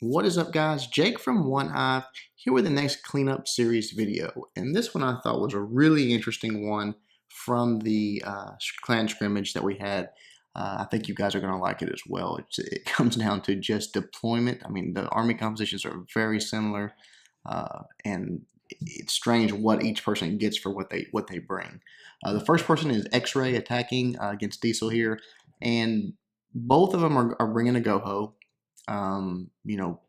What is up, guys? Jake from One Hive here with the next cleanup series video. And this one I thought was a really interesting one from the clan scrimmage that we had. I think you guys are going to like it as well. It comes down to just deployment. I mean, the army compositions are very similar, and it's strange what each person gets for what they bring. The first person is X-Ray attacking against Diesel here, and both of them are bringing a go-ho. You know,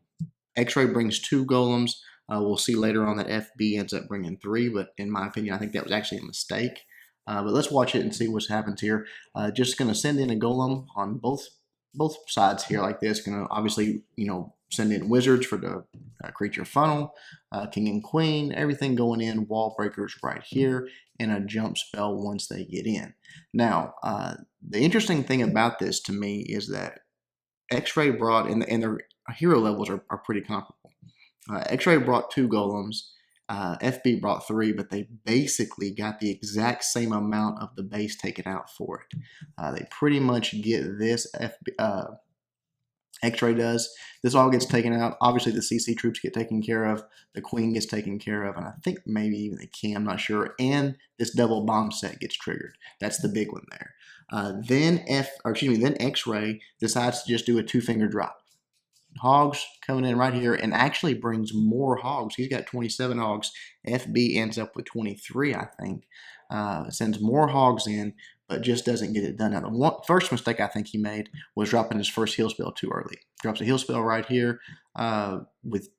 X-Ray brings 2 golems. We'll see later on that FB ends up bringing 3, but in my opinion, I think that was actually a mistake. But let's watch it and see what happens here. Just going to send in a golem on both sides here like this. Going to obviously, send in wizards for the creature funnel, king and queen, everything going in, wall breakers right here, and a jump spell once they get in. Now, the interesting thing about this to me is that X-Ray brought, and their hero levels are pretty comparable. X-Ray brought 2 golems. FB brought 3, but they basically got the exact same amount of the base taken out for it. They pretty much get this. X-Ray does. This all gets taken out. Obviously, the CC troops get taken care of. The Queen gets taken care of, and I think maybe even the King. I'm not sure. And this double bomb set gets triggered. That's the big one there. Then X-Ray decides to just do a 2-finger drop. Hogs coming in right here and actually brings more hogs. He's got 27 hogs. FB ends up with 23, I think. Sends more hogs in, but just doesn't get it done. Now, the first mistake I think he made was dropping his first heal spell too early. Drops a heal spell right here. With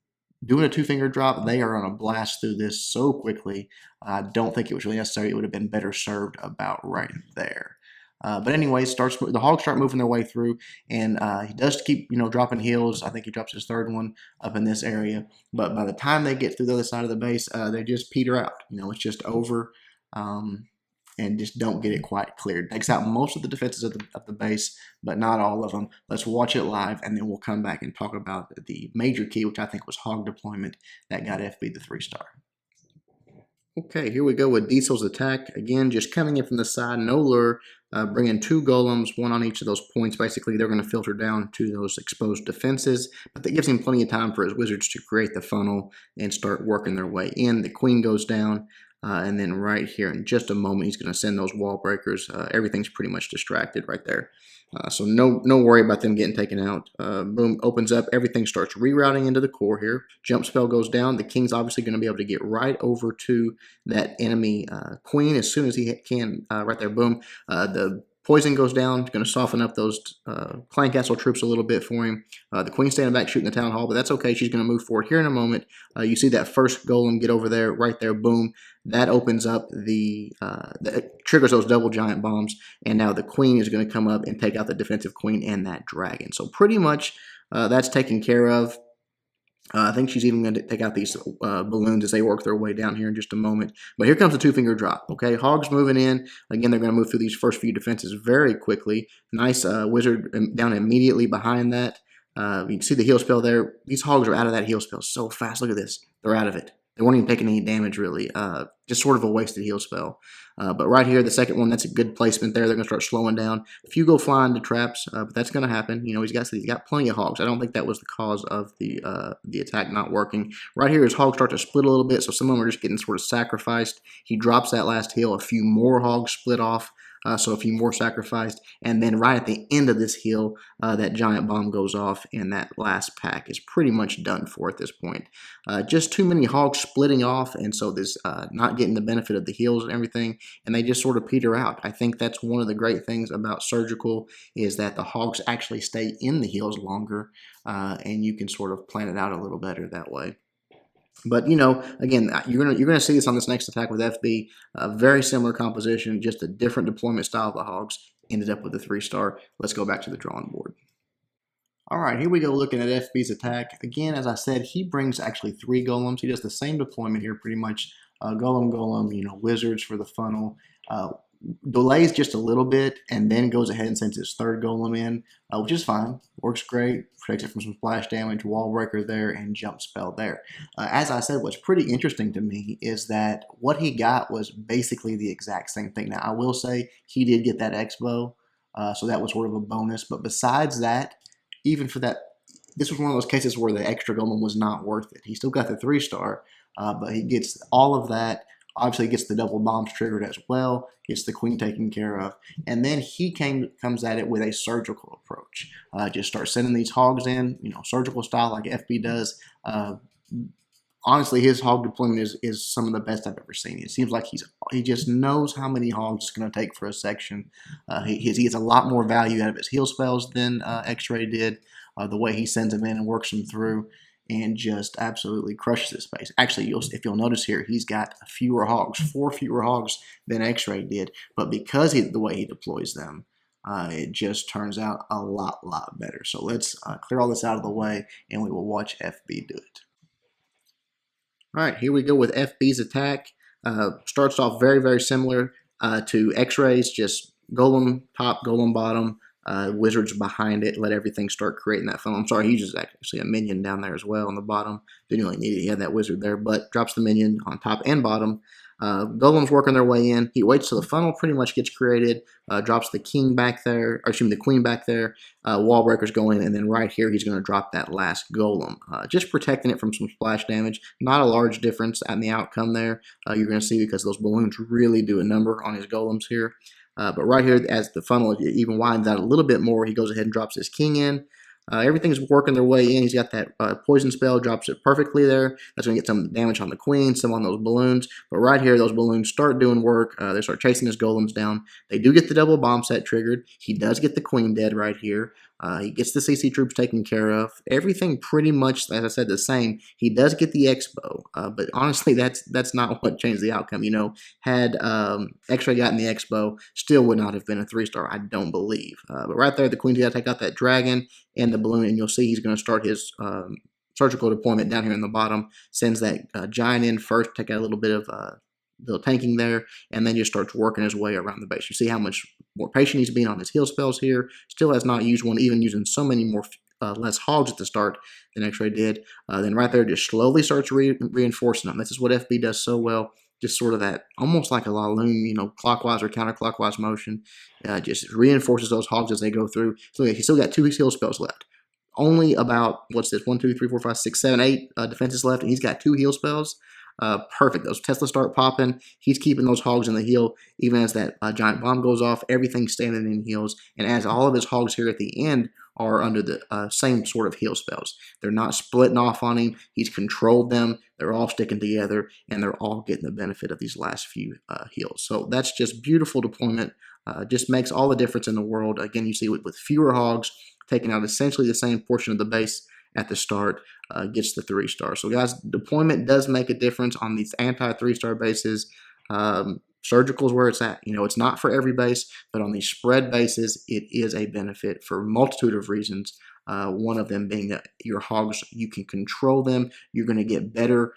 doing a 2-finger drop, they are on a blast through this so quickly. I don't think it was really necessary. It would have been better served about right there. But anyway, the hogs start moving their way through, and he does keep, dropping heals. I think he drops his 3rd one up in this area. But by the time they get through the other side of the base, they just peter out. It's just over, and just don't get it quite cleared. Takes out most of the defenses of the base, but not all of them. Let's watch it live, and then we'll come back and talk about the major key, which I think was hog deployment that got FB the 3-star. Okay, here we go with Diesel's attack. Again, just coming in from the side, no lure, bringing 2 golems, 1 on each of those points. Basically, they're going to filter down to those exposed defenses, but that gives him plenty of time for his wizards to create the funnel and start working their way in. The Queen goes down, and then right here in just a moment, he's going to send those wall breakers. Everything's pretty much distracted right there. So no worry about them getting taken out. Boom, opens up. Everything starts rerouting into the core here. Jump spell goes down. The King's obviously going to be able to get right over to that enemy Queen as soon as he can. Right there, boom. The poison goes down. It's going to soften up those clan castle troops a little bit for him. The Queen's standing back shooting the town hall, but that's okay. She's going to move forward here in a moment. You see that first golem get over there, right there, boom. That opens up that triggers those double giant bombs, and now the Queen is going to come up and take out the defensive Queen and that dragon. So pretty much that's taken care of. I think she's even going to take out these balloons as they work their way down here in just a moment. But here comes the 2-finger drop. Okay, hogs moving in. Again, they're going to move through these first few defenses very quickly. Nice wizard down immediately behind that. You can see the heal spell there. These hogs are out of that heal spell so fast. Look at this. They're out of it. They weren't even taking any damage, really. Just sort of a wasted heal spell. But right here, the second one, that's a good placement there. They're going to start slowing down. A few go flying to traps, but that's going to happen. He's got plenty of hogs. I don't think that was the cause of the attack not working. Right here, his hogs start to split a little bit, so some of them are just getting sort of sacrificed. He drops that last heal. A few more hogs split off. So a few more sacrificed, and then right at the end of this heal, that giant bomb goes off, and that last pack is pretty much done for at this point. Just too many hogs splitting off, and so this not getting the benefit of the heals and everything, and they just sort of peter out. I think that's one of the great things about Surgical is that the hogs actually stay in the heals longer, and you can sort of plan it out a little better that way. But, again, you're gonna see this on this next attack with FB. Very similar composition, just a different deployment style of the hogs. Ended up with a 3-star. Let's go back to the drawing board. All right, here we go looking at FB's attack. Again, as I said, he brings actually 3 golems. He does the same deployment here pretty much. Golem, wizards for the funnel. Delays just a little bit and then goes ahead and sends his 3rd golem in, which is fine. Works great. Protects it from some splash damage, wall breaker there, and jump spell there. As I said, what's pretty interesting to me is that what he got was basically the exact same thing. Now, I will say he did get that X-bow, so that was sort of a bonus. But besides that, even for that, this was one of those cases where the extra golem was not worth it. He still got the 3-star, but he gets all of that. Obviously, gets the double bombs triggered as well. Gets the queen taken care of, and then he comes at it with a surgical approach. Just start sending these hogs in, surgical style like FB does. Honestly, his hog deployment is some of the best I've ever seen. It seems like he just knows how many hogs it's going to take for a section. He gets a lot more value out of his heal spells than X-Ray did. The way he sends them in and works them through, and just absolutely crushes this space. Actually, if you'll notice here, he's got fewer hogs, 4 fewer hogs than X-Ray did. But because the way he deploys them, it just turns out a lot better. So let's clear all this out of the way, and we will watch FB do it. All right, here we go with FB's attack. Starts off very similar to X-Ray's, just golem top, golem bottom, wizards behind it. Let everything start creating that funnel. I'm sorry, he uses actually a minion down there as well on the bottom. Didn't really need it. He had that wizard there, but drops the minion on top and bottom. Golems working their way in. He waits till the funnel pretty much gets created, drops the king back there, or excuse me, the queen back there, wall breakers go in, and then right here he's going to drop that last golem, just protecting it from some splash damage. Not a large difference in the outcome there, you're going to see, because those balloons really do a number on his golems here. But right here, as the funnel even widens out a little bit more, he goes ahead and drops his king in. Everything's working their way in. He's got that poison spell, drops it perfectly there. That's going to get some damage on the queen, some on those balloons. But right here, those balloons start doing work. They start chasing his golems down. They do get the double bomb set triggered. He does get the queen dead right here. He gets the CC troops taken care of. Everything pretty much, as I said, the same. He does get the X-bow, but honestly, that's not what changed the outcome. Had X-Ray gotten the X-bow, still would not have been a 3-star, I don't believe. But right there, the queen's got to take out that dragon and the balloon, and you'll see he's going to start his surgical deployment down here in the bottom. Sends that giant in first, take out a little bit of little tanking there, and then just starts working his way around the base. You see how much more patient he's being on his heal spells here. Still has not used one, even using so many more less hogs at the start than X-Ray did. Then right there, just slowly starts reinforcing them. This is what FB does so well. Just sort of that, almost like a Laloon, clockwise or counterclockwise motion. Just reinforces those hogs as they go through. So he's still got 2 heal spells left. Only about, what's this, 1, 2, 3, 4, 5, 6, 7, 8 defenses left, and he's got 2 heal spells. Perfect. Those Teslas start popping. He's keeping those hogs in the heal, even as that giant bomb goes off. Everything's standing in heals, and as all of his hogs here at the end are under the same sort of heal spells. They're not splitting off on him. He's controlled them. They're all sticking together, and they're all getting the benefit of these last few heals. So that's just beautiful deployment. Just makes all the difference in the world. Again, you see with fewer hogs, taking out essentially the same portion of the base at the start, gets the 3-star. So guys, deployment does make a difference on these anti-3-star bases. Surgical is where it's at. It's not for every base, but on these spread bases, it is a benefit for a multitude of reasons. One of them being that your hogs, you can control them. You're going to get better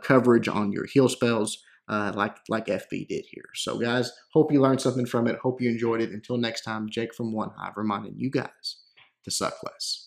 coverage on your heal spells, like FB did here. So guys, hope you learned something from it. Hope you enjoyed it. Until next time, Jake from One Hive reminding you guys to suck less.